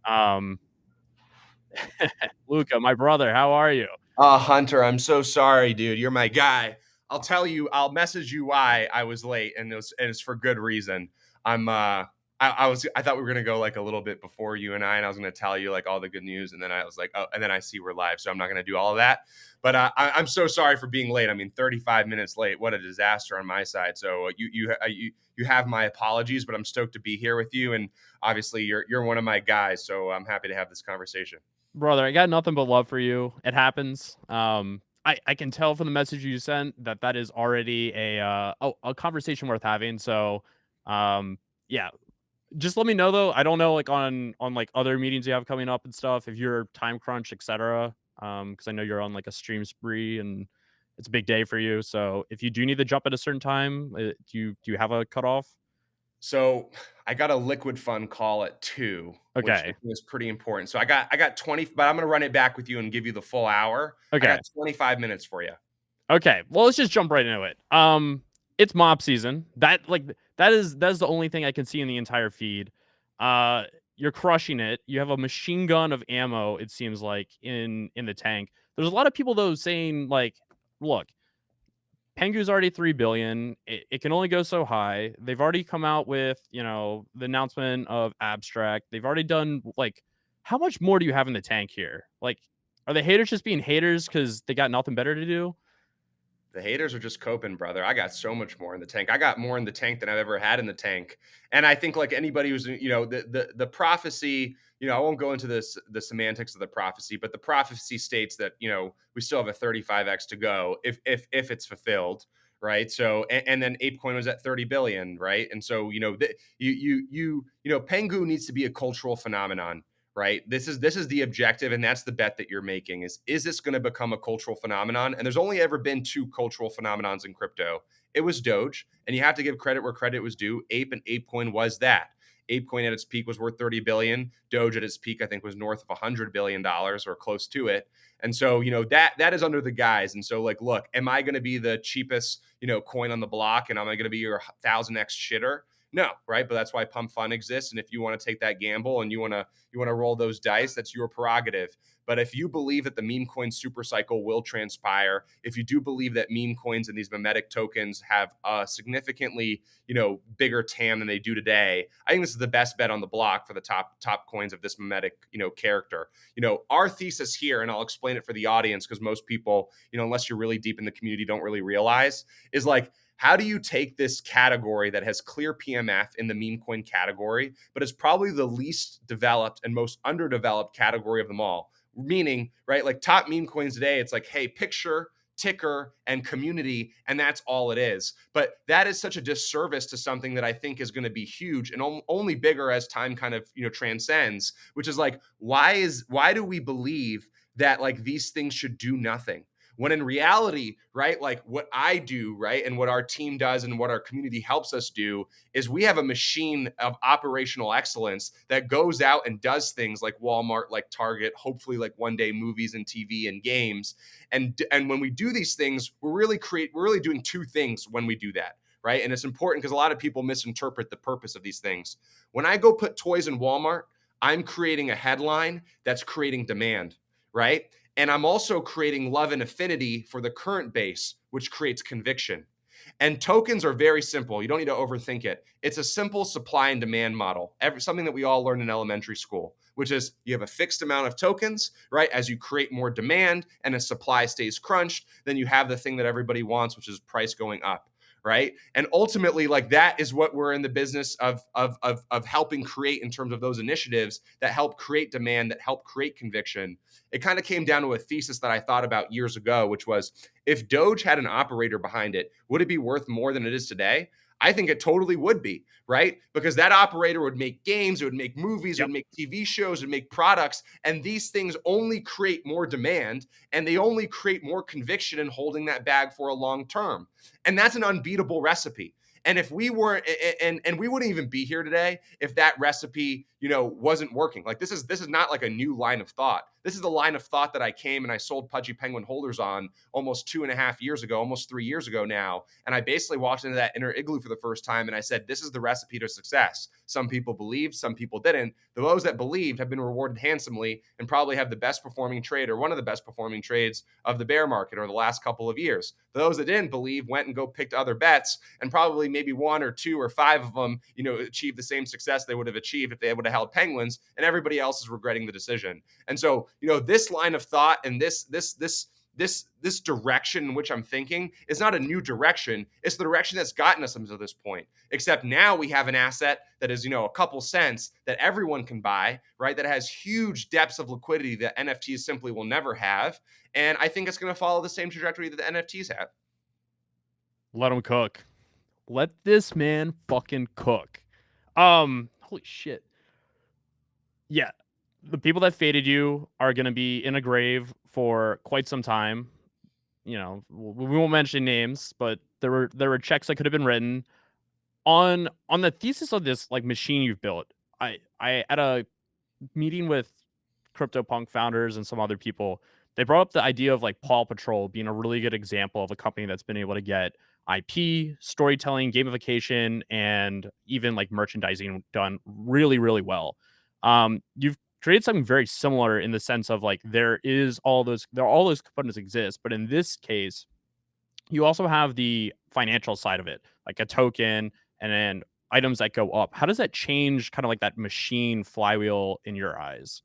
Um, Luca, my brother, how are you? Hunter, I'm so sorry, dude. You're my guy. I'll tell you. I'll message you why I was late, and it's for good reason. I'm I thought we were gonna go like a little bit before you and I was gonna tell you like all the good news, and then I was like, oh, and then I see we're live, so I'm not gonna do all of that. But I'm so sorry for being late. I mean, 35 minutes late. What a disaster on my side. So you have my apologies, but I'm stoked to be here with you, and obviously you're one of my guys, so I'm happy to have this conversation. Brother, I got nothing but love for you. It happens. I can tell from the message you sent that that is already a conversation worth having. So, um, yeah, just let me know though. I don't know like on like other meetings you have coming up and stuff if you're time crunch, etc. Because I know you're on like a stream spree and it's a big day for you. So if you do need to jump at a certain time, do you have a cutoff? So I got a liquid fund call at 2, which Okay. was pretty important. So I got 20, but I'm gonna run it back with you and give you the full hour. I Okay. got 25 minutes for you. Okay, well, let's just jump right into it. It's mob season. That is the only thing I can see in the entire feed. Uh, you're crushing it. You have a machine gun of ammo. It seems like in the tank. There's a lot of people though saying like, look, Pengu's already 3 billion. It can only go so high. They've already come out with the announcement of abstract. They've already done like, how much more do you have in the tank here? Like, are the haters just being haters because they got nothing better to do? The haters are just coping, brother. I got so much more in the tank. I got more in the tank than I've ever had in the tank. And I think like anybody who's the prophecy, I won't go into the semantics of the prophecy, but the prophecy states that, we still have a 35x to go if it's fulfilled, right? So and then ApeCoin was at 30 billion, right? And so, Pengu needs to be a cultural phenomenon, right? This is the objective, and that's the bet that you're making is this going to become a cultural phenomenon? And there's only ever been two cultural phenomenons in crypto. It was Doge, and you have to give credit where credit was due. Ape and ApeCoin was that. ApeCoin at its peak was worth 30 billion. Doge at its peak, I think, was north of $100 billion or close to it. And so, that is under the guise. And so, like, look, am I going to be the cheapest, coin on the block, and am I going to be your 1,000x shitter? No, right? But that's why Pump Fun exists. And if you want to take that gamble and you want to roll those dice, that's your prerogative. But if you believe that the meme coin super cycle will transpire, if you do believe that meme coins and these memetic tokens have a significantly, bigger TAM than they do today, I think this is the best bet on the block for the top coins of this memetic, character. Our thesis here, and I'll explain it for the audience because most people, unless you're really deep in the community, don't really realize, is like, how do you take this category that has clear PMF in the meme coin category, but is probably the least developed and most underdeveloped category of them all? Meaning, right, like top meme coins today, it's like, hey, picture, ticker, and community, and that's all it is. But that is such a disservice to something that I think is going to be huge and only bigger as time kind of transcends. Which is like, why do we believe that like these things should do nothing? When in reality, right, like what I do, right, and what our team does and what our community helps us do is we have a machine of operational excellence that goes out and does things like Walmart, like Target, hopefully like one day movies and TV and games. And when we do these things, we're really doing two things when we do that. Right. And it's important because a lot of people misinterpret the purpose of these things. When I go put toys in Walmart, I'm creating a headline that's creating demand. Right. And I'm also creating love and affinity for the current base, which creates conviction. And tokens are very simple. You don't need to overthink it. It's a simple supply and demand model, something that we all learned in elementary school, which is you have a fixed amount of tokens, right? As you create more demand and as supply stays crunched, then you have the thing that everybody wants, which is price going up. Right. And ultimately, like that is what we're in the business of helping create in terms of those initiatives that help create demand, that help create conviction. It kind of came down to a thesis that I thought about years ago, which was if Doge had an operator behind it, would it be worth more than it is today? I think it totally would be, right? Because that operator would make games, it would make movies, it Yep. would make TV shows, it would make products. And these things only create more demand and they only create more conviction in holding that bag for a long term. And that's an unbeatable recipe. And if we weren't, and we wouldn't even be here today if that recipe, wasn't working. Like this is not like a new line of thought. This is the line of thought that I came and I sold Pudgy Penguin holders on almost 2.5 years ago, almost 3 years ago now. And I basically walked into that inner igloo for the first time and I said, this is the recipe to success. Some people believed, some people didn't. Those that believed have been rewarded handsomely and probably have the best performing trade or one of the best performing trades of the bear market or the last couple of years. Those that didn't believe went and go picked other bets, and probably maybe one or two or five of them, achieved the same success they would have achieved if they would have held penguins, and everybody else is regretting the decision. And so, this line of thought and this direction in which I'm thinking is not a new direction. It's the direction that's gotten us until this point. Except now we have an asset that is, a couple cents that everyone can buy, right? That has huge depths of liquidity that NFTs simply will never have. And I think it's going to follow the same trajectory that the NFTs have. Let him cook. Let this man fucking cook. Holy shit. Yeah. The people that faded you are going to be in a grave for quite some time. We won't mention names, but there were checks that could have been written on the thesis of this like machine you've built. I at a meeting with CryptoPunk founders and some other people, they brought up the idea of like Paw Patrol being a really good example of a company that's been able to get IP, storytelling, gamification, and even like merchandising done really, really well. You've created something very similar in the sense of like all those components exist, but in this case, you also have the financial side of it, like a token and then items that go up. How does that change kind of like that machine flywheel in your eyes?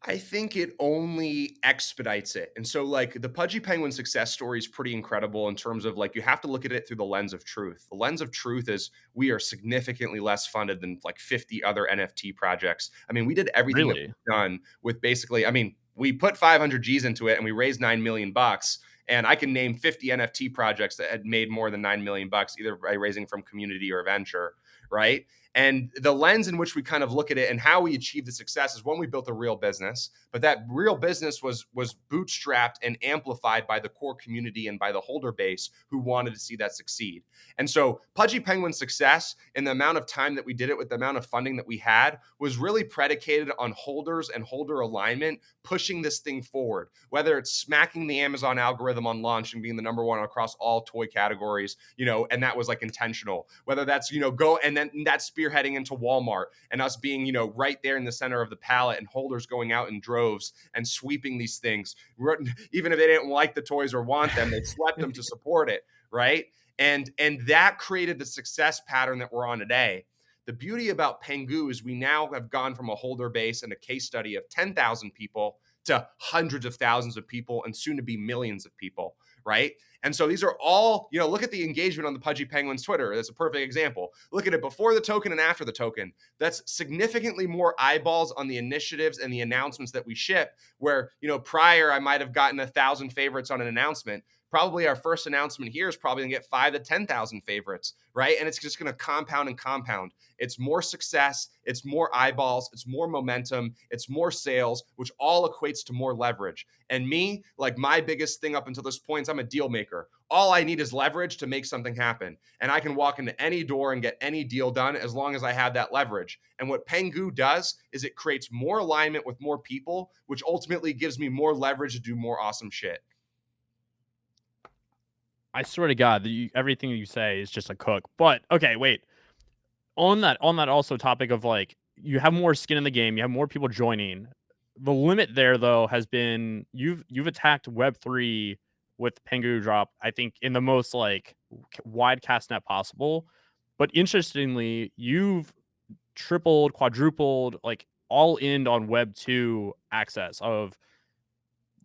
I think it only expedites it. And so, like, the Pudgy Penguin success story is pretty incredible in terms of like, you have to look at it through the lens of truth. The lens of truth is we are significantly less funded than like 50 other NFT projects. I mean, we did everything that Really? we've done with basically, I mean, we put 500 G's into it and we raised 9 million bucks. And I can name 50 NFT projects that had made more than 9 million bucks, either by raising from community or venture, right? And the lens in which we kind of look at it and how we achieve the success is when we built a real business, but that real business was bootstrapped and amplified by the core community and by the holder base who wanted to see that succeed. And so Pudgy Penguin's success and the amount of time that we did it with the amount of funding that we had was really predicated on holders and holder alignment pushing this thing forward, whether it's smacking the Amazon algorithm on launch and being the number one across all toy categories, and that was like intentional, whether that's, go and then that's spearheading into Walmart and us being, right there in the center of the pallet and holders going out in droves and sweeping these things. Even if they didn't like the toys or want them, they swept them to support it, right? And that created the success pattern that we're on today. The beauty about Pengu is we now have gone from a holder base and a case study of 10,000 people to hundreds of thousands of people and soon to be millions of people, right? And so these are all, look at the engagement on the Pudgy Penguins Twitter. That's a perfect example. Look at it before the token and after the token. That's significantly more eyeballs on the initiatives and the announcements that we ship, where, prior I might have gotten 1,000 favorites on an announcement. Probably our first announcement here is probably gonna get 5 to 10,000 favorites, right? And it's just gonna compound and compound. It's more success, it's more eyeballs, it's more momentum, it's more sales, which all equates to more leverage. And me, like my biggest thing up until this point is I'm a deal maker. All I need is leverage to make something happen. And I can walk into any door and get any deal done as long as I have that leverage. And what Pengu does is it creates more alignment with more people, which ultimately gives me more leverage to do more awesome shit. I swear to God, everything you say is just a cook. But okay, wait. On that also topic of like you have more skin in the game, you have more people joining. The limit there though has been you've attacked Web3 with Pengu drop, I think in the most like wide cast net possible. But interestingly, you've tripled, quadrupled, like all in on Web2 access of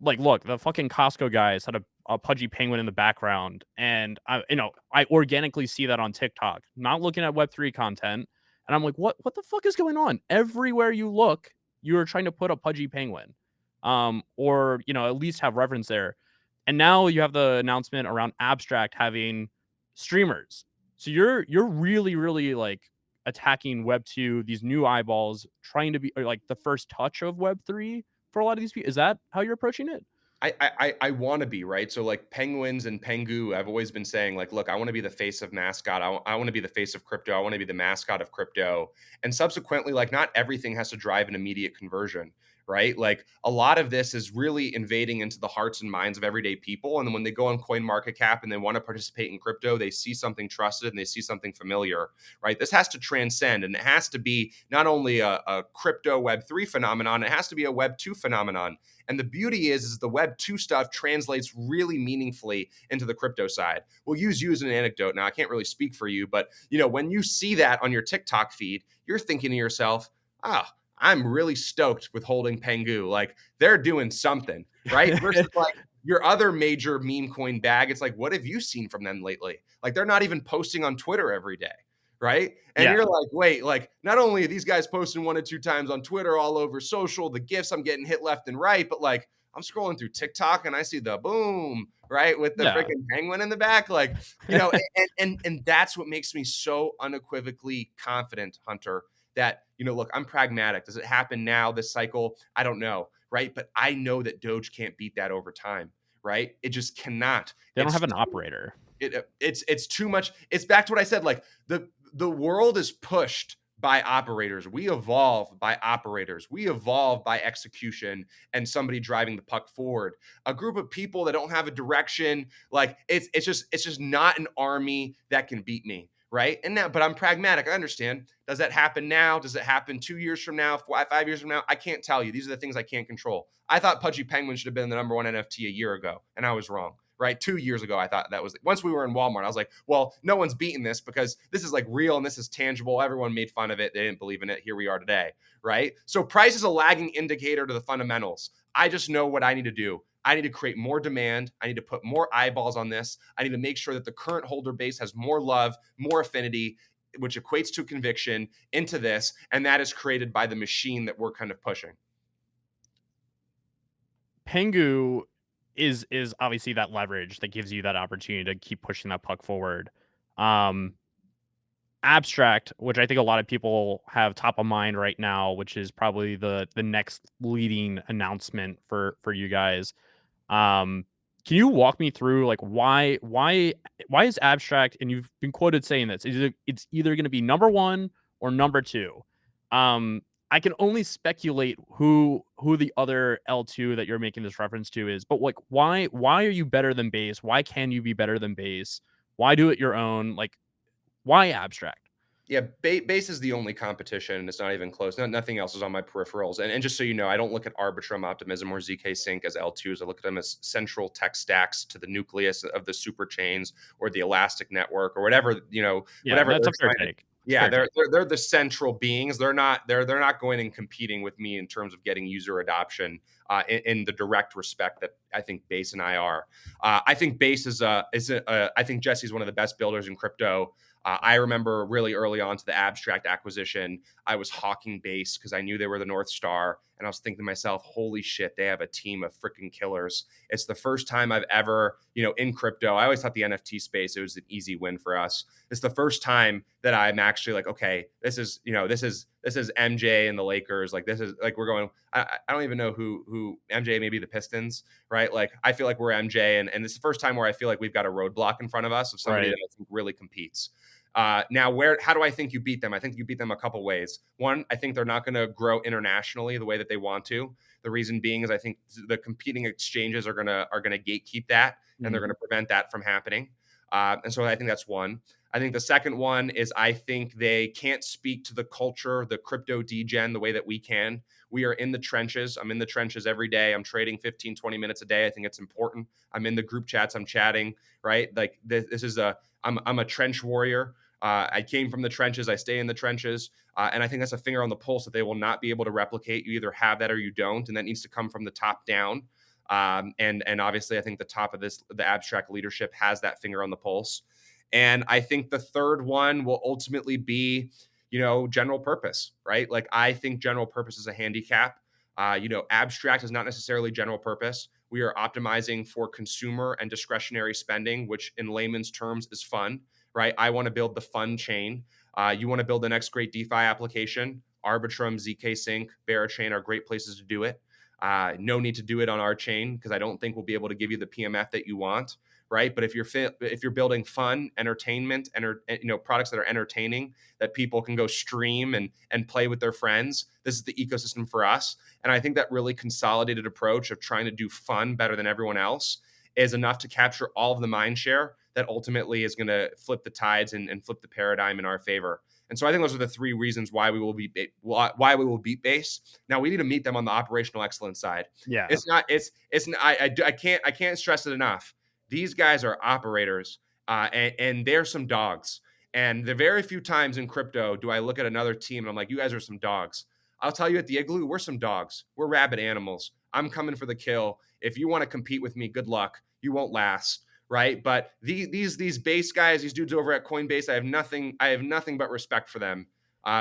like, look, the fucking Costco guys had a Pudgy Penguin in the background, and I organically see that on TikTok, not looking at Web3 content, and I'm like, what the fuck is going on? Everywhere you look, you are trying to put a Pudgy Penguin, or at least have reference there. And now you have the announcement around Abstract having streamers, so you're really really like attacking Web2, these new eyeballs, trying to be like the first touch of Web3 for a lot of these people. Is that how you're approaching it? I want to be right. So like penguins and Pengu, I've always been saying like, look, I want to be the face of mascot. I want to be the face of crypto. I want to be the mascot of crypto. And subsequently, like not everything has to drive an immediate conversion, right? Like a lot of this is really invading into the hearts and minds of everyday people. And then when they go on CoinMarketCap and they want to participate in crypto, they see something trusted and they see something familiar, right? This has to transcend, and it has to be not only a crypto Web3 phenomenon, it has to be a Web2 phenomenon. And the beauty is the Web 2 stuff translates really meaningfully into the crypto side. We'll use you as an anecdote. Now, I can't really speak for you, but when you see that on your TikTok feed, you're thinking to yourself, ah, I'm really stoked with holding Pengu. Like they're doing something, right? Versus like your other major meme coin bag. It's like, what have you seen from them lately? Like they're not even posting on Twitter every day, right? And Yeah. you're like, wait, like not only are these guys posting 1 or 2 times on Twitter, all over social, the gifts I'm getting hit left and right, but like I'm scrolling through TikTok and I see the boom, right, with the Yeah. freaking penguin in the back, like and that's what makes me so unequivocally confident, Hunter. That look, I'm pragmatic. Does it happen now? This cycle, I don't know, right? But I know that Doge can't beat that over time, right? It just cannot. They don't have an operator. It's too much. It's back to what I said. Like the world is pushed by operators. We evolve by operators. We evolve by execution and somebody driving the puck forward. A group of people that don't have a direction, like it's just not an army that can beat me, right? And now, but I'm pragmatic. I understand. Does that happen now? Does it happen 2 years from now? 5 years from now? I can't tell you. These are the things I can't control. I thought Pudgy Penguin should have been the #1 NFT a year ago, and I was wrong, right? 2 years ago, I thought that was, once we were in Walmart, I was like, well, no one's beating this because this is like real and this is tangible. Everyone made fun of it. They didn't believe in it. Here we are today, right? So price is a lagging indicator to the fundamentals. I just know what I need to do. I need to create more demand. I need to put more eyeballs on this. I need to make sure that the current holder base has more love, more affinity, which equates to conviction into this. And that is created by the machine that we're kind of pushing. Pengu is obviously that leverage that gives you that opportunity to keep pushing that puck forward. Um, Abstract, which I think a lot of people have top of mind right now, which is probably the next leading announcement for you guys. Can you walk me through like why is Abstract, and you've been quoted saying this, it's either going to be #1 or #2. Um, I can only speculate who the other L2 that you're making this reference to is, but like why are you better than base? Why can you be better than base? Why do it your own? Like why Abstract? Yeah, base is the only competition. It's not even close. Nothing else is on my peripherals. And just so you know, I don't look at Arbitrum, Optimism, or ZK Sync as L2s. I look at them as central tech stacks to the nucleus of the super chains or the Elastic Network or whatever, Yeah, whatever that's they're a fair trying to. take. It's a Yeah, fair take. they're the central beings. They're not going and competing with me in terms of getting user adoption in the direct respect that I think Base and I are. I think Base I think Jesse's one of the best builders in crypto. I remember really early on to the Abstract acquisition, I was hawking Base because I knew they were the North Star. And I was thinking to myself, holy shit, they have a team of freaking killers. It's the first time I've ever, in crypto, I always thought the NFT space, it was an easy win for us. It's the first time that I'm actually like, okay, this is MJ and the Lakers. Like, this is like, we're going, I don't even know who MJ, maybe the Pistons, right? Like, I feel like we're MJ. And it's the first time where I feel like we've got a roadblock in front of us of somebody Right. that I think really competes. Now, how do I think you beat them? I think you beat them a couple ways. One, I think they're not going to grow internationally the way that they want to. The reason being is I think the competing exchanges are gonna gatekeep that, and they're Mhm. going to prevent that from happening. And so I think that's one. I think the second one is I think they can't speak to the culture, the crypto degen, the way that we can. We are in the trenches. I'm in the trenches every day. I'm trading 15, 20 minutes a day. I think it's important. I'm in the group chats. I'm chatting, right? Like this is I'm a trench warrior. I came from the trenches. I stay in the trenches. And I think that's a finger on the pulse that they will not be able to replicate. You either have that or you don't. And that needs to come from the top down. And obviously, I think the top of the Abstract leadership has that finger on the pulse. And I think the third one will ultimately be, general purpose, right? Like I think general purpose is a handicap. Abstract is not necessarily general purpose. We are optimizing for consumer and discretionary spending, which in layman's terms is fun, right? I want to build the fun chain. You want to build the next great DeFi application. Arbitrum, ZK Sync, Berachain are great places to do it. No need to do it on our chain because I don't think we'll be able to give you the PMF that you want, right? But if you're building fun entertainment and products that are entertaining that people can go stream and play with their friends, this is the ecosystem for us. And I think that really consolidated approach of trying to do fun better than everyone else is enough to capture all of the mind share that ultimately is going to flip the tides and flip the paradigm in our favor. And so I think those are the three reasons why we will beat base. Now we need to meet them on the operational excellence side. Yeah. I can't stress it enough. These guys are operators, and they're some dogs. And the very few times in crypto do I look at another team and I'm like, you guys are some dogs. I'll tell you at the Igloo, we're some dogs. We're rabid animals. I'm coming for the kill. If you want to compete with me, good luck. You won't last, right? But these base guys, these dudes over at Coinbase, I have nothing but respect for them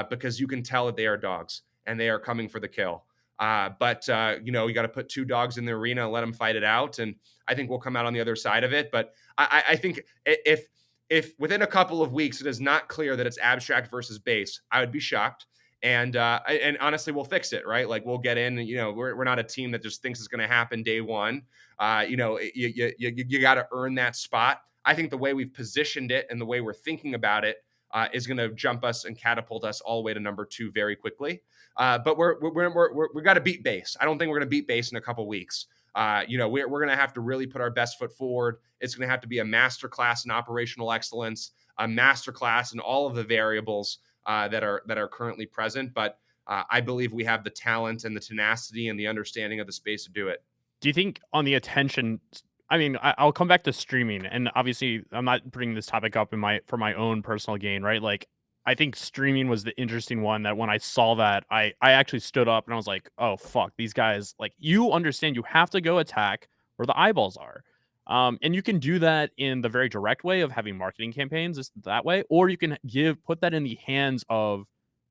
because you can tell that they are dogs and they are coming for the kill. But you got to put two dogs in the arena and let them fight it out, and I think we'll come out on the other side of it. But I think if within a couple of weeks it is not clear that it's abstract versus base, I would be shocked. And honestly, we'll fix it, right? Like we'll get in. We're not a team that just thinks it's going to happen day one. You got to earn that spot. I think the way we've positioned it and the way we're thinking about it is going to jump us and catapult us all the way to number 2 very quickly. But we got to beat base. I don't think we're going to beat base in a couple weeks. We're going to have to really put our best foot forward. It's going to have to be a masterclass in operational excellence, a masterclass in all of the variables that are currently present. But I believe we have the talent and the tenacity and the understanding of the space to do it. Do you think on the attention? I mean, I'll come back to streaming, and obviously, I'm not bringing this topic up for my own personal gain, right? Like, I think streaming was the interesting one that when I saw that, I actually stood up and I was like, oh fuck, these guys, like, you understand, you have to go attack where the eyeballs are. And you can do that in the very direct way of having marketing campaigns, is that way, or you can put that in the hands of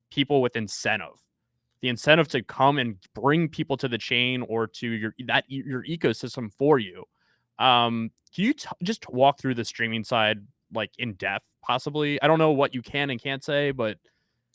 people with incentive, the incentive to come and bring people to the chain or to your ecosystem for you. Can you just walk through the streaming side like in depth, possibly? I don't know what you can and can't say, but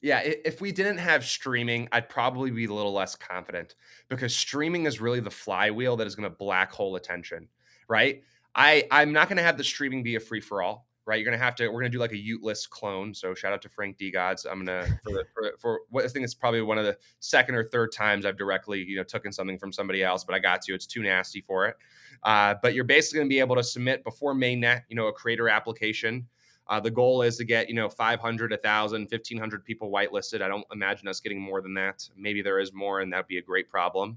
yeah, if we didn't have streaming, I'd probably be a little less confident because streaming is really the flywheel that is going to black hole attention, right? I'm not going to have the streaming be a free for all, right? We're going to do like a Uteless clone. So shout out to Frank D Gods. I'm going to for what I think it's probably one of the second or third times I've directly taken something from somebody else, but I got to. It's too nasty for it. But you're basically going to be able to submit before mainnet, a creator application. The goal is to get 500, 1,000, 1,500 people whitelisted. I don't imagine us getting more than that. Maybe there is more, and that'd be a great problem.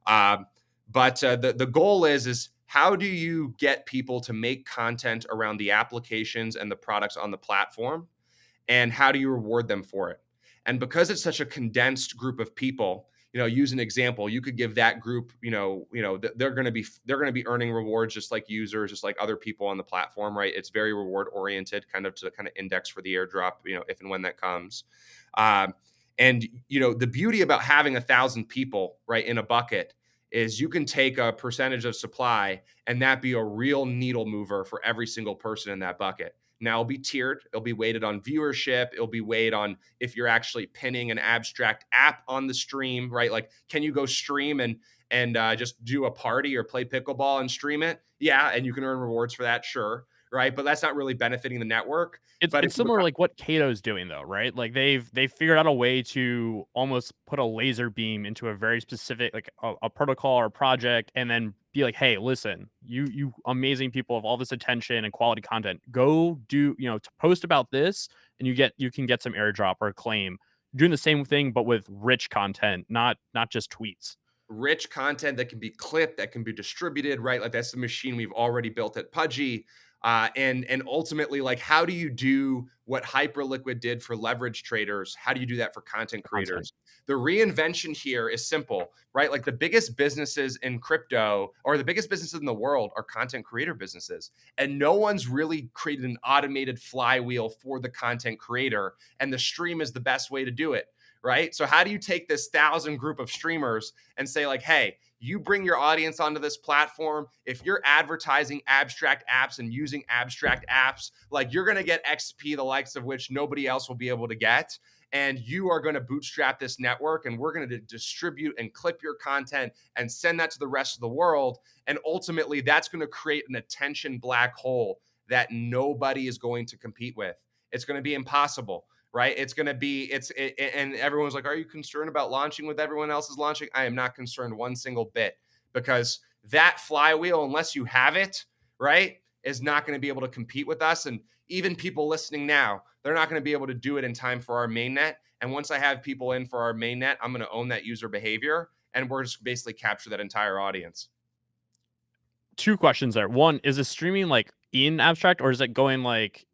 But the goal is how do you get people to make content around the applications and the products on the platform, and how do you reward them for it? And because it's such a condensed group of people, use an example. You could give that group, they're going to be earning rewards just like users, just like other people on the platform, right? It's very reward oriented, kind of to index for the airdrop, if and when that comes. And the beauty about having 1,000 people, right, in a bucket is you can take a percentage of supply and that be a real needle mover for every single person in that bucket. Now it'll be tiered. It'll be weighted on viewership. It'll be weighed on if you're actually pinning an abstract app on the stream, right? Like, can you go stream and just do a party or play pickleball and stream it? Yeah, and you can earn rewards for that, sure, right? But that's not really benefiting the network. it's similar like what Kato's doing though, right? Like they've figured out a way to almost put a laser beam into a very specific like a protocol or project, and then be like, hey, listen, you amazing people of all this attention and quality content, go do to post about this, and you can get some airdrop or claim. Doing the same thing but with rich content, not just tweets. Rich content that can be clipped, that can be distributed, right? Like that's the machine we've already built at Pudgy. And ultimately, like, how do you do what Hyperliquid did for leverage traders? How do you do that for content creators? The reinvention here is simple, right? Like the biggest businesses in crypto or the biggest businesses in the world are content creator businesses. And no one's really created an automated flywheel for the content creator. And the stream is the best way to do it, right? So how do you take this 1,000 group of streamers and say like, hey, you bring your audience onto this platform. If you're advertising abstract apps and using abstract apps, like you're going to get XP, the likes of which nobody else will be able to get. and you are going to bootstrap this network, and we're going to distribute and clip your content and send that to the rest of the world. And ultimately, that's going to create an attention black hole that nobody is going to compete with. It's going to be impossible, right? It's going to be, and everyone's like, are you concerned about launching with everyone else is launching? I am not concerned one single bit, because that flywheel, unless you have it, right, is not going to be able to compete with us. And even people listening now, they're not going to be able to do it in time for our mainnet. And once I have people in for our mainnet, I'm going to own that user behavior, and we're just basically capture that entire audience. Two questions there. One, is it streaming like in abstract, or is it going like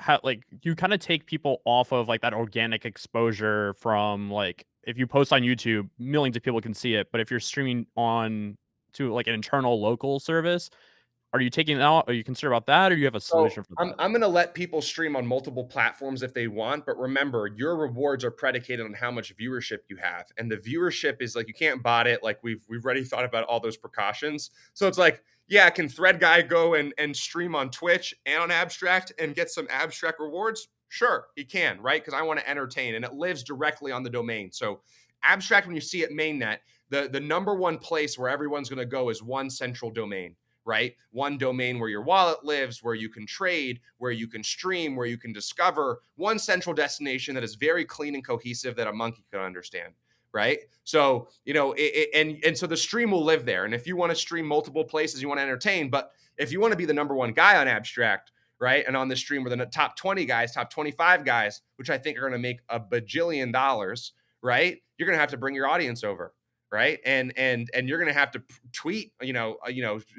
how like you kind of take people off of like that organic exposure from like if you post on YouTube, millions of people can see it, but if you're streaming on to like an internal local service, are you taking it out? Are you concerned about that, or do you have a So solution for I'm that? I'm gonna let people stream on multiple platforms if they want, but remember, your rewards are predicated on how much viewership you have, and the viewership is like you can't bot it. Like we've already thought about all those precautions. So it's like, yeah, can Thread Guy go and stream on Twitch and on Abstract and get some Abstract rewards? Sure, he can, right? Because I want to entertain, and it lives directly on the domain. So Abstract, when you see it mainnet, the number one place where everyone's gonna go is one central domain, right? One domain where your wallet lives, where you can trade, where you can stream, where you can discover, one central destination that is very clean and cohesive that a monkey can understand, right? So, and so the stream will live there. And if you want to stream multiple places, you want to entertain, but if you want to be the number one guy on Abstract, right? And on the stream where the top 20 guys, top 25 guys, which I think are going to make a bajillion dollars, right? You're going to have to bring your audience over, right? And you're gonna have to tweet.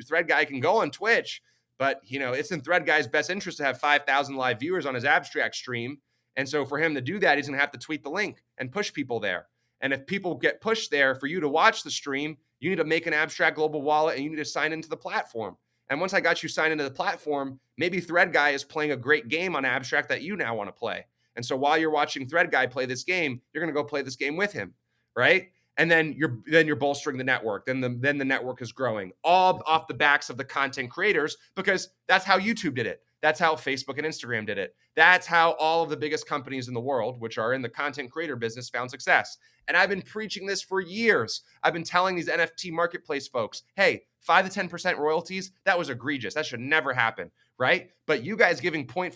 Thread Guy can go on Twitch, but it's in Thread Guy's best interest to have 5,000 live viewers on his Abstract stream. And so for him to do that, he's gonna have to tweet the link and push people there. And if people get pushed there for you to watch the stream, you need to make an Abstract global wallet and you need to sign into the platform. And once I got you signed into the platform, maybe Thread Guy is playing a great game on Abstract that you now want to play. And so while you're watching Thread Guy play this game, you're going to go play this game with him, right? And then you're bolstering the network. Then the network is growing, all off the backs of the content creators, because that's how YouTube did it. That's how Facebook and Instagram did it. That's how all of the biggest companies in the world, which are in the content creator business, found success. And I've been preaching this for years. I've been telling these NFT marketplace folks, hey, 5 to 10% royalties, that was egregious. That should never happen, right? But you guys giving 0.5%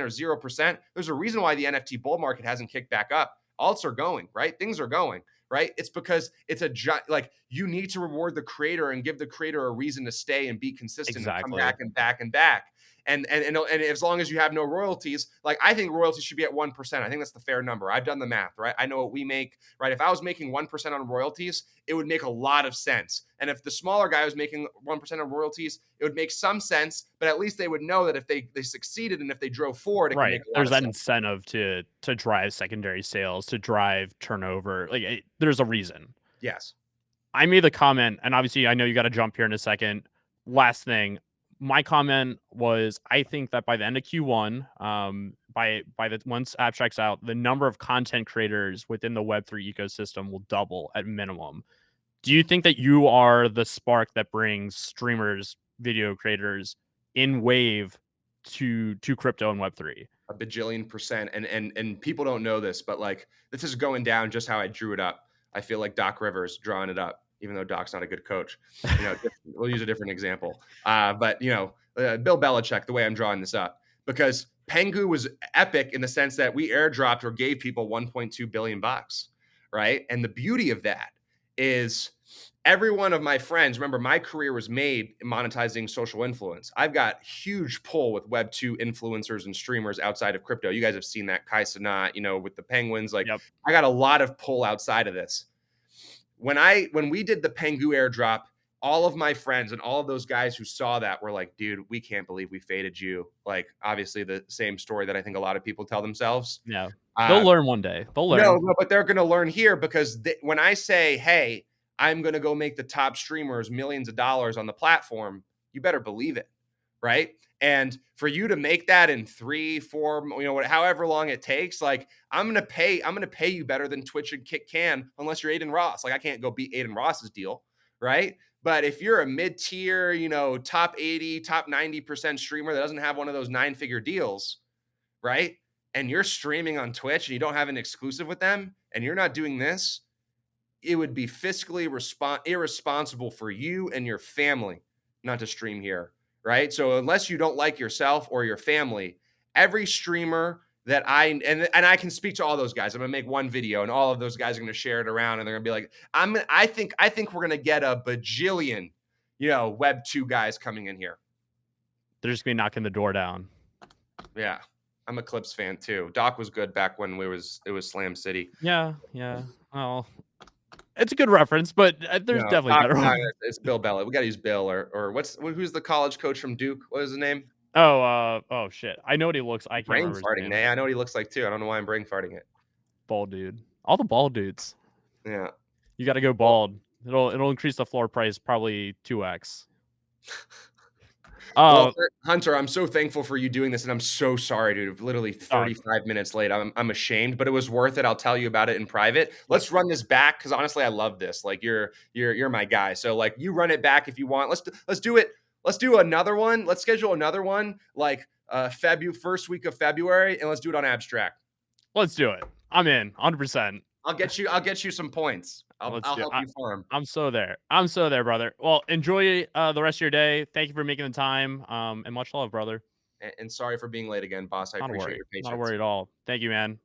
or 0%, there's a reason why the NFT bull market hasn't kicked back up. Alts are going, right? Things are going, right? It's because it's like you need to reward the creator and give the creator a reason to stay and be consistent and come Exactly. back and back and back. And as long as you have no royalties, like I think royalties should be at 1%. I think that's the fair number. I've done the math, right? I know what we make, right? If I was making 1% on royalties, it would make a lot of sense. And if the smaller guy was making 1% of royalties, it would make some sense, but at least they would know that if they succeeded and if they drove forward, it could Right. make a lot There's of that sense. incentive to drive secondary sales, to drive turnover. Like there's a reason. Yes. I made the comment, and obviously I know you got to jump here in a second. Last thing, my comment was I think that by the end of Q1, by the once Abstract's out, the number of content creators within the Web3 ecosystem will double at minimum. Do you think that you are the spark that brings streamers, video creators in wave to crypto and Web3? A bajillion percent. And people don't know this, but like this is going down just how I drew it up. I feel like Doc Rivers drawing it up, even though Doc's not a good coach. We'll use a different example. But Bill Belichick, the way I'm drawing this up, because Pengu was epic in the sense that we airdropped or gave people 1.2 billion bucks, right? And the beauty of that is every one of my friends, remember, my career was made monetizing social influence. I've got huge pull with Web2 influencers and streamers outside of crypto. You guys have seen that, Kai Cenat, with the Penguins. Like, Yep. I got a lot of pull outside of this. When we did the Pengu airdrop, all of my friends and all of those guys who saw that were like, dude, we can't believe we faded you. Like, obviously the same story that I think a lot of people tell themselves. Yeah. They'll Uh, learn one day. They'll learn. no, but they're going to learn here because when I say, hey, I'm going to go make the top streamers millions of dollars on the platform, you better believe it, right? And for you to make that in 3, 4, however long it takes, like I'm going to pay you better than Twitch and Kick can, unless you're Aiden Ross. Like I can't go beat Aiden Ross's deal, right? But if you're a mid-tier, top 80, top 90% streamer that doesn't have one of those 9-figure deals, right? and you're streaming on Twitch and you don't have an exclusive with them and you're not doing this, it would be fiscally irresponsible for you and your family not to stream here, right? So unless you don't like yourself or your family, every streamer that and I can speak to all those guys. I'm gonna make one video and all of those guys are gonna share it around and they're gonna be like, I think we're gonna get a bajillion, Web 2 guys coming in here. They're just gonna be knocking the door down. Yeah. I'm a Clips fan too. Doc was good back when it was Slam City. Yeah, yeah. Well, it's a good reference, but there's No, definitely Doc, better no, ones. it's Bill Belichick. We gotta use Bill or who's the college coach from Duke? What is his name? Oh shit. I know what he looks. I can't Brain remember his farting. name. Nay, I know what he looks like too. I don't know why I'm brain farting it. Bald dude. All the bald dudes. Yeah. You got to go Well, bald. It'll increase the floor price probably 2x. well, Uh, Hunter, I'm so thankful for you doing this, and I'm so sorry, dude. Literally dog. 35 minutes late. I'm ashamed, but it was worth it. I'll tell you about it in private. Yep. Let's run this back because honestly, I love this. Like you're my guy. So like you run it back if you want. Let's do it. Let's do another one. Let's schedule another one like first week of February, and let's do it on abstract. Let's do it. I'm in 100%. I'll get you some points. Let's I'll do it. help you farm. I'm so there. I'm so there, brother. Well, enjoy the rest of your day. Thank you for making the time. And much love, brother. And sorry for being late again, boss. I Not a appreciate worry. your Not a patience. worry at all. Thank you, man.